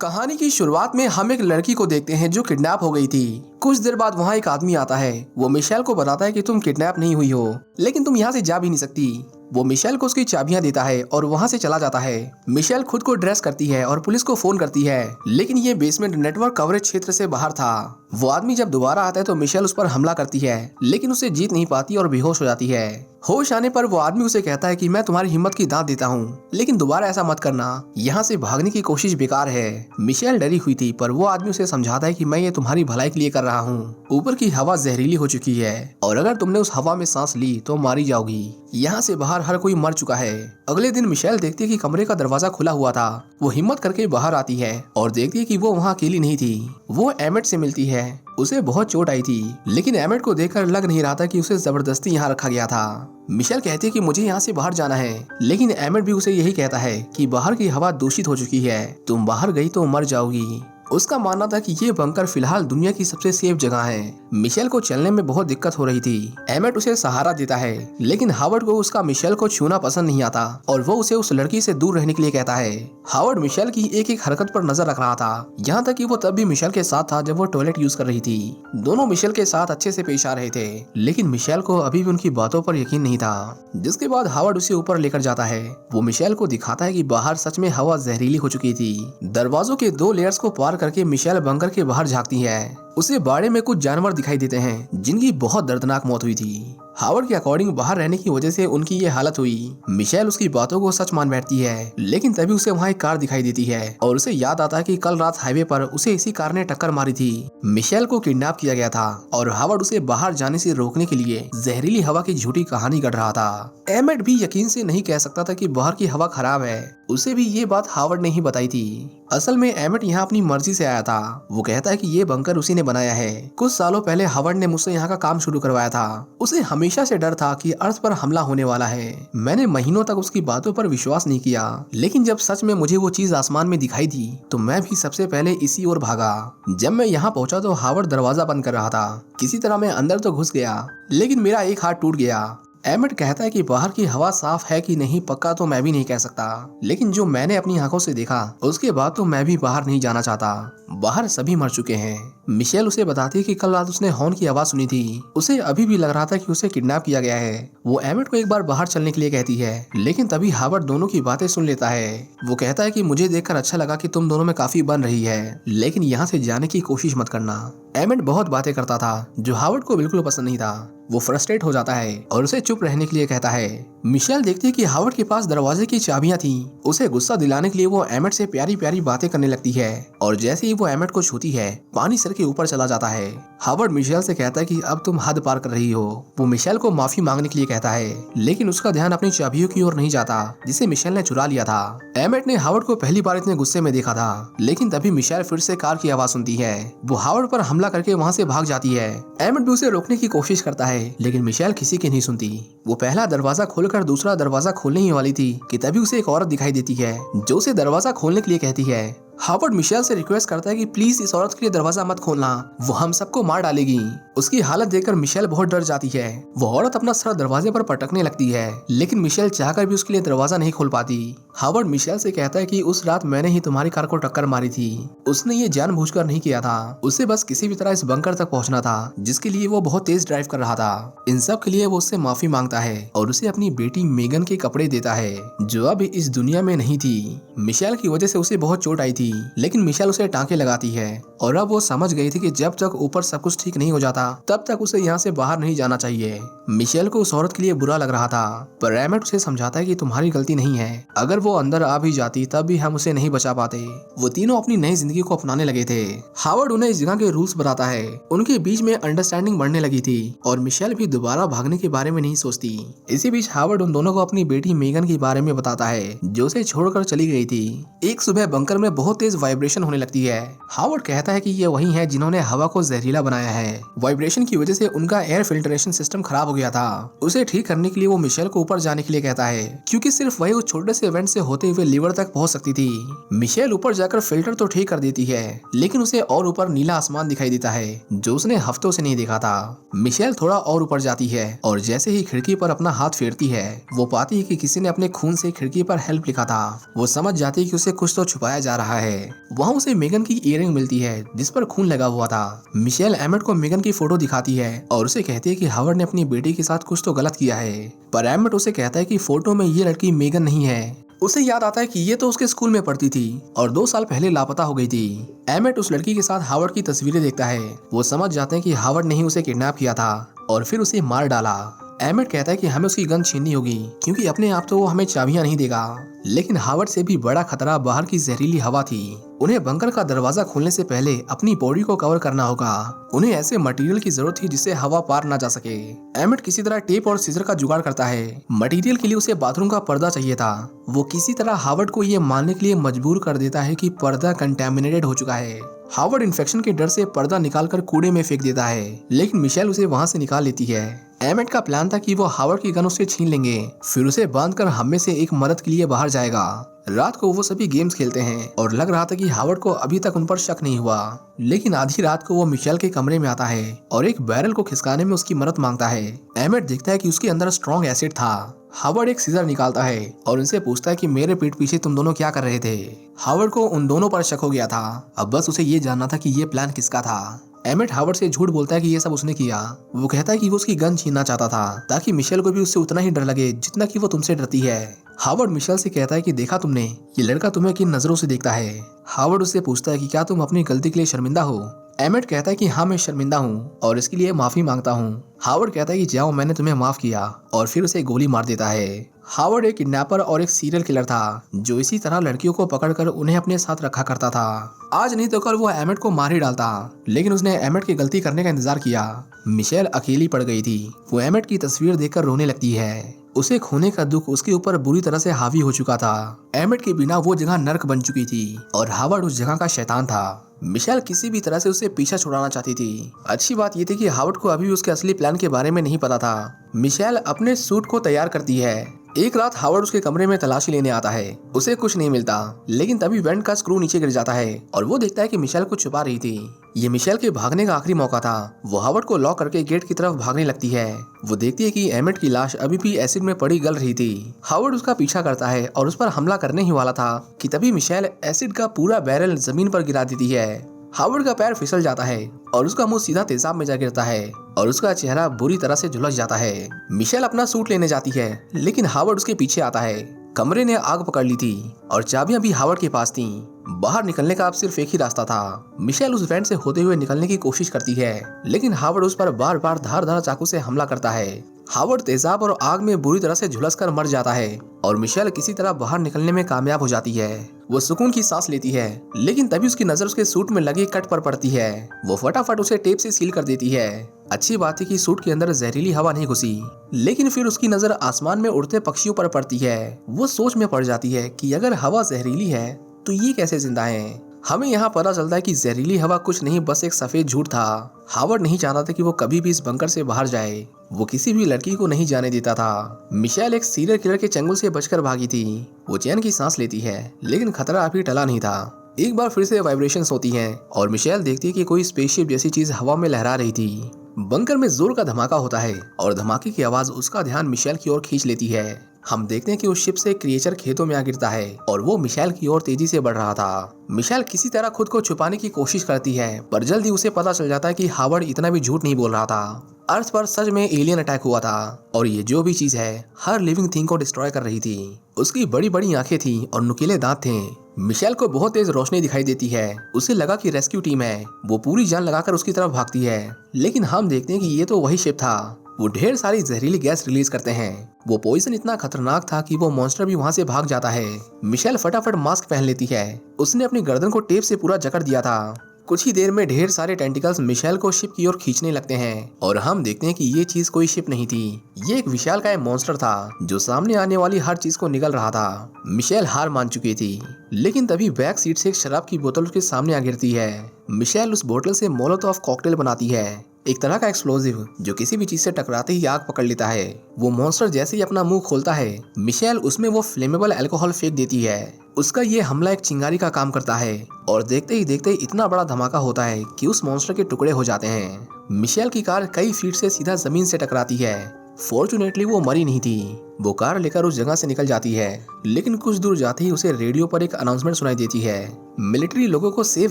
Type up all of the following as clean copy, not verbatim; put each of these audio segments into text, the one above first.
कहानी की शुरुआत में हम एक लड़की को देखते हैं जो किडनैप हो गई थी। कुछ देर बाद वहाँ एक आदमी आता है। वो मिशेल को बताता है कि तुम किडनैप नहीं हुई हो, लेकिन तुम यहाँ से जा भी नहीं सकती। वो मिशेल को उसकी चाबियां देता है और वहाँ से चला जाता है। मिशेल खुद को ड्रेस करती है और पुलिस को फोन करती है, लेकिन ये बेसमेंट नेटवर्क कवरेज क्षेत्र से बाहर था। वो आदमी जब दोबारा आता है तो मिशेल उस पर हमला करती है, लेकिन उसे जीत नहीं पाती और बेहोश हो जाती है। होश आने पर वो आदमी उसे कहता है कि मैं तुम्हारी हिम्मत की दांत देता हूँ, लेकिन दोबारा ऐसा मत करना, यहाँ से भागने की कोशिश बेकार है। मिशेल डरी हुई थी, पर वो आदमी उसे समझाता है कि मैं ये तुम्हारी भलाई के लिए कर रहा हूँ। ऊपर की हवा जहरीली हो चुकी है और अगर तुमने उस हवा में सांस ली तो मारी जाओगी। यहाँ से बाहर हर कोई मर चुका है। अगले दिन मिशेल देखती है कि कमरे का दरवाजा खुला हुआ था। वो हिम्मत करके बाहर आती है और देखती है कि वो वहाँ अकेली नहीं थी। वो एमेट से मिलती है। उसे बहुत चोट आई थी, लेकिन एमेट को देखकर लग नहीं रहा था कि उसे जबरदस्ती यहाँ रखा गया था। मिशेल कहती है कि मुझे यहाँ से बाहर जाना है, लेकिन एमेट भी उसे यही कहता है कि बाहर की हवा दूषित हो चुकी है, तुम बाहर गई तो मर जाओगी। उसका मानना था कि ये बंकर फिलहाल दुनिया की सबसे सेफ जगह है। मिशेल को चलने में बहुत दिक्कत हो रही थी। एमेट उसे सहारा देता है, लेकिन हावर्ड को उसका मिशेल को छूना पसंद नहीं आता और वो उसे उस लड़की से दूर रहने के लिए कहता है। हावर्ड मिशेल की एक एक हरकत पर नजर रख रहा था, यहाँ तक कि वो तब भी मिशेल के साथ था जब वो टॉयलेट यूज कर रही थी। दोनों मिशेल के साथ अच्छे से पेश आ रहे थे, लेकिन मिशेल को अभी भी उनकी बातों पर यकीन नहीं था। जिसके बाद हावर्ड उसे ऊपर लेकर जाता है। वो मिशेल को दिखाता है कि बाहर सच में हवा जहरीली हो चुकी थी। दरवाजों के 2 लेयर्स को पार करके मिशेल बंकर के बाहर झांकती है। उसे बाड़े में कुछ जानवर दिखाई देते हैं जिनकी बहुत दर्दनाक मौत हुई थी। हावर्ड के अकॉर्डिंग बाहर रहने की वजह से उनकी ये हालत हुई। मिशेल उसकी बातों को सच मान बैठती है, लेकिन तभी उसे वहाँ एक कार दिखाई देती है और उसे याद आता है कि कल रात हाईवे पर उसे इसी कार ने टक्कर मारी थी। मिशेल को किडनैप किया गया था और हावर्ड उसे बाहर जाने से रोकने के लिए जहरीली हवा की झूठी कहानी गढ़ रहा था। एमेट भी यकीन से नहीं कह सकता था कि बाहर की हवा खराब है। उसे भी ये बात हावर्ड ने ही बताई थी। असल में एमेट यहाँ अपनी मर्जी से आया था। वो कहता है कि ये बंकर उसी ने बनाया है। कुछ सालों पहले हावर्ड ने मुझसे यहाँ का काम शुरू करवाया था। उसे हमेशा से डर था कि अर्थ पर हमला होने वाला है। मैंने महीनों तक उसकी बातों पर विश्वास नहीं किया, लेकिन जब सच में मुझे वो चीज आसमान में दिखाई दी तो मैं भी सबसे पहले इसी ओर भागा। जब मैं यहाँ पहुंचा तो हावर्ड दरवाजा बंद कर रहा था। किसी तरह मैं अंदर तो घुस गया, लेकिन मेरा एक हाथ टूट गया। एमेट कहता है कि बाहर की हवा साफ है कि नहीं पक्का तो मैं भी नहीं कह सकता, लेकिन जो मैंने अपनी आंखों से देखा उसके बाद तो मैं भी बाहर नहीं जाना चाहता। बाहर सभी मर चुके हैं। मिशेल उसे बताती है कि कल रात उसने हॉर्न की आवाज सुनी थी। उसे अभी भी लग रहा था कि उसे किडनैप किया गया है। वो एमेट को एक बार बाहर चलने के लिए कहती है, लेकिन तभी हावर्ड दोनों की बातें सुन लेता है। वो कहता है कि मुझे देखकर अच्छा लगा कि तुम दोनों में काफी बन रही है, लेकिन यहाँ से जाने की कोशिश मत करना। एमेट बहुत बातें करता था जो हावर्ड को बिल्कुल पसंद नहीं था। वो फ्रस्ट्रेट हो जाता है और उसे चुप रहने के लिए कहता है। मिशेल देखती है कि हावर्ड के पास दरवाजे की चाबियां थी। उसे गुस्सा दिलाने के लिए वो एमेट से प्यारी प्यारी बातें करने लगती है और जैसे ही वो एमेट को छूती है पानी सर के ऊपर चला जाता है। हावर्ड मिशेल से कहता है कि अब तुम हद पार कर रही हो। वो मिशेल को माफी मांगने के लिए कहता है, लेकिन उसका ध्यान अपनी चाबियों की ओर नहीं जाता जिसे मिशेल ने चुरा लिया था। एमेट ने हावर्ड को पहली बार इतने गुस्से में देखा था, लेकिन तभी मिशेल फिर से कार की आवाज सुनती है। वो हावर्ड पर हमला करके वहाँ से भाग जाती है। एमेट भी उसे रोकने की कोशिश करता है, लेकिन मिशेल किसी की नहीं सुनती। वो पहला दरवाजा खोलकर दूसरा दरवाजा खोलने ही वाली थी कि तभी उसे एक औरत दिखाई देती है जो उसे दरवाजा खोलने के लिए कहती है। हावर्ड मिशेल से रिक्वेस्ट करता है कि प्लीज इस औरत के लिए दरवाजा मत खोलना, वो हम सबको मार डालेगी। उसकी हालत देखकर मिशेल बहुत डर जाती है। वो औरत अपना सर दरवाजे पर पटकने लगती है, लेकिन मिशेल चाहकर भी उसके लिए दरवाजा नहीं खोल पाती। हावर्ड मिशेल से कहता है कि उस रात मैंने ही तुम्हारी कार को टक्कर मारी थी। उसने ये जानबूझकर नहीं किया था, उसे बस किसी भी तरह इस बंकर तक पहुंचना था जिसके लिए वो बहुत तेज ड्राइव कर रहा था। इन सब के लिए वो उससे माफी मांगता है और उसे अपनी बेटी मेगन के कपड़े देता है जो अब इस दुनिया में नहीं थी। मिशेल की वजह से उसे बहुत चोट आई थी, लेकिन मिशेल उसे टांके लगाती है और अब वो समझ गई थी कि जब तक ऊपर सब कुछ ठीक नहीं हो जाता तब तक उसे यहाँ से बाहर नहीं जाना चाहिए। मिशेल को उस औरत के लिए बुरा लग रहा था, पर एमेट उसे समझाता है कि तुम्हारी गलती नहीं है। अगर वो अंदर आ भी जाती तब भी हम उसे नहीं बचा पाते। वो तीनों अपनी नई जिंदगी को अपनाने लगे थे। हावर्ड उन्हें इस जगह के रूल्स बताता है। उनके बीच में अंडरस्टैंडिंग बढ़ने लगी थी और मिशेल भी दोबारा भागने के बारे में नहीं सोचती। इसी बीच हावर्ड उन दोनों को अपनी बेटी मेगन के बारे में बताता है जो उसे छोड़कर चली गई थी। एक सुबह बंकर में बहुत तेज वाइब्रेशन होने लगती है। हावर्ड कहता है कि ये वही है जिन्होंने हवा को जहरीला बनाया है। वाइब्रेशन की वजह से उनका एयर फिल्ट्रेशन सिस्टम खराब हो गया था। उसे ठीक करने के लिए वो मिशेल को ऊपर जाने के लिए कहता है, क्योंकि सिर्फ वही उस छोटे से इवेंट से होते हुए लीवर तक पहुंच सकती थी। मिशेल ऊपर जाकर फिल्टर तो ठीक कर देती है, लेकिन उसे और ऊपर नीला आसमान दिखाई देता है जो उसने हफ्तों से नहीं देखा था। मिशेल थोड़ा और ऊपर जाती है और जैसे ही खिड़की पर अपना हाथ फेरती है वो पाती है कि किसी ने अपने खून से खिड़की पर हेल्प लिखा था। वो समझ जाती है कि उसे कुछ तो छुपाया जा रहा है। है। वहाँ उसे मेगन की इयररिंग मिलती है जिस पर खून लगा हुआ था। मिशेल एमेट को मेगन की फोटो दिखाती है और उसे कहती है कि हावर्ड ने अपनी बेटी के साथ कुछ तो गलत किया है, पर एमेट उसे कहता है कि फोटो में ये लड़की मेगन नहीं है। उसे याद आता है कि ये तो उसके स्कूल में पढ़ती थी और 2 साल पहले लापता हो गई थी। एमेट उस लड़की के साथ हावर्ड की तस्वीरें देखता है। वो समझ जाते हैं कि हावर्ड ने ही उसे किडनैप किया था और फिर उसे मार डाला। एमेट कहता है कि हमें उसकी गन छीननी होगी क्योंकि अपने आप तो वो हमें चाबियां नहीं देगा। लेकिन हावर्ड से भी बड़ा खतरा बाहर की जहरीली हवा थी। उन्हें बंकर का दरवाजा खोलने से पहले अपनी बॉडी को कवर करना होगा। उन्हें ऐसे मटेरियल की जरूरत थी जिससे हवा पार ना जा सके। एमेट किसी तरह टेप और सीजर का जुगाड़ करता है। मटेरियल के लिए उसे बाथरूम का पर्दा चाहिए था। वो किसी तरह हावर्ड को ये मानने के लिए मजबूर कर देता है कि पर्दा कंटेमिनेटेड हो चुका है। हावर्ड इन्फेक्शन के डर से पर्दा निकालकर कूड़े में फेंक देता है, लेकिन मिशेल उसे वहाँ से निकाल लेती है। एमेट का प्लान था कि वो हावर्ड की गन उससे छीन लेंगे, फिर उसे बांधकर हम में से एक मदद के लिए बाहर जाएगा। रात को वो सभी गेम्स खेलते हैं और लग रहा था कि हावर्ड को अभी तक उन पर शक नहीं हुआ। लेकिन आधी रात को वो मिशेल के कमरे में आता है और एक बैरल को खिसकाने में उसकी मदद मांगता है। एमेट देखता है कि उसके अंदर स्ट्रॉन्ग एसिड था। हावर्ड एक सीजर निकालता है और उनसे पूछता है कि मेरे पीठ पीछे तुम दोनों क्या कर रहे थे। हावर्ड को उन दोनों पर शक हो गया था। अब बस उसे ये जानना था कि ये प्लान किसका था। एमेट हावर्ड से झूठ बोलता है कि ये सब उसने किया। वो कहता है कि वो उसकी गन छीनना चाहता था ताकि मिशेल को भी उससे उतना ही डर लगे जितना कि वो तुमसे डरती है। हावर्ड मिशेल से कहता है कि देखा तुमने, ये लड़का तुम्हें किन नजरों से देखता है। हावर्ड उससे पूछता है कि क्या तुम अपनी गलती के लिए शर्मिंदा हो। एमेट कहता है कि हाँ मैं शर्मिंदा हूँ और इसके लिए माफी मांगता हूँ। हावर्ड कहता है कि जाओ मैंने तुम्हें माफ किया और फिर उसे गोली मार देता है। हावर्ड एक किडनैपर और एक सीरियल किलर था जो इसी तरह लड़कियों को पकड़कर उन्हें अपने साथ रखा करता था। आज नहीं तो कल वो एमेट को मार ही डालता, लेकिन उसने एमेट की गलती करने का इंतजार किया। मिशेल अकेली पड़ गई थी। वो एमेट की तस्वीर देखकर रोने लगती है। उसे खोने का दुख उसके ऊपर बुरी तरह से हावी हो चुका था। एमेट के बिना वो जगह नर्क बन चुकी थी और हावर्ड उस जगह का शैतान था। मिशेल किसी भी तरह से उसे पीछा छुड़ाना चाहती थी। अच्छी बात ये थी कि हावर्ड को अभी उसके असली प्लान के बारे में नहीं पता था। मिशेल अपने सूट को तैयार करती है। एक रात हावर्ड उसके कमरे में तलाशी लेने आता है। उसे कुछ नहीं मिलता, लेकिन तभी वेंट का स्क्रू नीचे गिर जाता है और वो देखता है कि मिशेल को छुपा रही थी। ये मिशेल के भागने का आखिरी मौका था। वो हावर्ड को लॉक करके गेट की तरफ भागने लगती है। वो देखती है कि एमेट की लाश अभी भी एसिड में पड़ी गल रही थी। हावर्ड उसका पीछा करता है और उस पर हमला करने ही वाला था कि तभी मिशेल एसिड का पूरा बैरल जमीन पर गिरा देती है। हावर्ड का पैर फिसल जाता है और उसका मुंह सीधा तेजाब में जा गिरता है और उसका चेहरा बुरी तरह से झुलस जाता है। मिशेल अपना सूट लेने जाती है, लेकिन हावर्ड उसके पीछे आता है। कमरे ने आग पकड़ ली थी और चाबियां भी हावर्ड के पास थीं। बाहर निकलने का अब सिर्फ एक ही रास्ता था। मिशेल उस वेंट से होते हुए निकलने की कोशिश करती है, लेकिन हावर्ड उस पर बार बार धारदार चाकू से हमला करता है। हावर्ड तेजाब और आग में बुरी तरह से झुलसकर मर जाता है और मिशेल किसी तरह बाहर निकलने में कामयाब हो जाती है। वो सुकून की सांस लेती है, लेकिन तभी उसकी नजर उसके सूट में लगे कट पर पड़ती है। वो फटाफट उसे टेप से सील कर देती है। अच्छी बात है कि सूट के अंदर जहरीली हवा नहीं घुसी, लेकिन फिर उसकी नजर आसमान में उड़ते पक्षियों पर पड़ती है। वो सोच में पड़ जाती है कि अगर हवा जहरीली है तो ये कैसे जिंदा है। हमें यहाँ पता चलता है कि जहरीली हवा कुछ नहीं बस एक सफेद झूठ था। हावर्ड नहीं चाहता था कि वो कभी भी इस बंकर से बाहर जाए। वो किसी भी लड़की को नहीं जाने देता था। मिशेल एक सीरियल किलर के चंगुल से बचकर भागी थी। वो चैन की सांस लेती है, लेकिन खतरा अभी टला नहीं था। एक बार फिर से वाइब्रेशंस होती हैं और मिशेल देखती है कि कोई स्पेसशिप जैसी चीज हवा में लहरा रही थी। बंकर में जोर का धमाका होता है और धमाके की आवाज उसका ध्यान मिशेल की ओर खींच लेती है। हम देखते हैं कि उस शिप से क्रिएचर खेतों में आ गिरता है और वो मिशेल की ओर तेजी से बढ़ रहा था। मिशेल किसी तरह खुद को छुपाने की कोशिश करती है, पर जल्द ही उसे पता चल जाता है कि हावर्ड इतना भी झूठ नहीं बोल रहा था। अर्थ पर सच में एलियन अटैक हुआ था और ये जो भी चीज है हर लिविंग थिंग को डिस्ट्रॉय कर रही थी। उसकी बड़ी बड़ी आंखें थी और नुकीले दांत थे। मिशेल को बहुत तेज रोशनी दिखाई देती है। उसे लगा कि रेस्क्यू टीम है। वो पूरी जान लगाकर उसकी तरफ भागती है, लेकिन हम देखते हैं कि ये तो वही शिप था। वो ढेर सारी जहरीली गैस रिलीज करते हैं। वो पॉइजन इतना खतरनाक था कि वो मॉन्स्टर भी वहाँ से भाग जाता है। मिशेल फटाफट मास्क पहन लेती है। उसने अपनी गर्दन को टेप से पूरा जकड़ दिया था। कुछ ही देर में ढेर सारे टेंटिकल्स मिशेल को शिप की ओर खींचने लगते हैं और हम देखते हैं कि ये चीज कोई शिप नहीं थी। ये एक विशालकाय मॉन्स्टर था जो सामने आने वाली हर चीज को निगल रहा था। मिशेल हार मान चुकी थी, लेकिन तभी बैक सीट से एक शराब की बोतल उसके सामने आ गिरती है। मिशेल उस बोतल से मोलोटोव कॉकटेल बनाती है, एक तरह का एक्सप्लोजिव जो किसी भी चीज से टकराते ही आग पकड़ लेता है। वो मॉन्स्टर जैसे ही अपना मुंह खोलता है, मिशेल उसमें वो फ्लेमेबल अल्कोहल फेंक देती है। उसका ये हमला एक चिंगारी का काम करता है और देखते ही देखते इतना बड़ा धमाका होता है कि उस मॉन्स्टर के टुकड़े हो जाते हैं। मिशेल की कार कई फीट से सीधा जमीन से टकराती है। फॉर्चुनेटली वो मरी नहीं थी। वो कार लेकर उस जगह से निकल जाती है, लेकिन कुछ दूर जाते ही उसे रेडियो पर एक अनाउंसमेंट सुनाई देती है। मिलिट्री लोगों को सेफ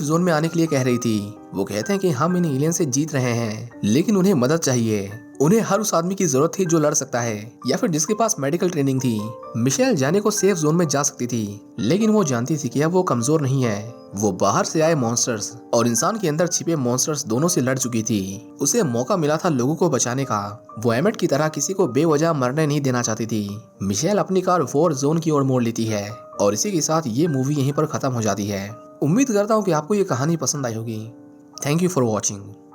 जोन में आने के लिए कह रही थी। वो कहते हैं कि हम इन एलियन से जीत रहे हैं, लेकिन उन्हें मदद चाहिए। उन्हें हर उस आदमी की जरूरत थी जो लड़ सकता है या फिर जिसके पास मेडिकल ट्रेनिंग थी। मिशेल जाने को सेफ जोन में जा सकती थी, लेकिन वो जानती थी कि अब वो कमजोर नहीं है। वो बाहर से आए मॉन्स्टर्स और इंसान के अंदर छिपे मॉन्स्टर्स दोनों से लड़ चुकी थी। उसे मौका मिला था लोगों को बचाने का। वो एमेट की तरह किसी को बेवजह मरने नहीं देना चाहती थी। मिशेल अपनी कार वॉर जोन की ओर मोड़ लेती है और इसी के साथ ये मूवी यहीं पर खत्म हो जाती है। उम्मीद करता हूँ कि आपको ये कहानी पसंद आई होगी। Thank you for watching.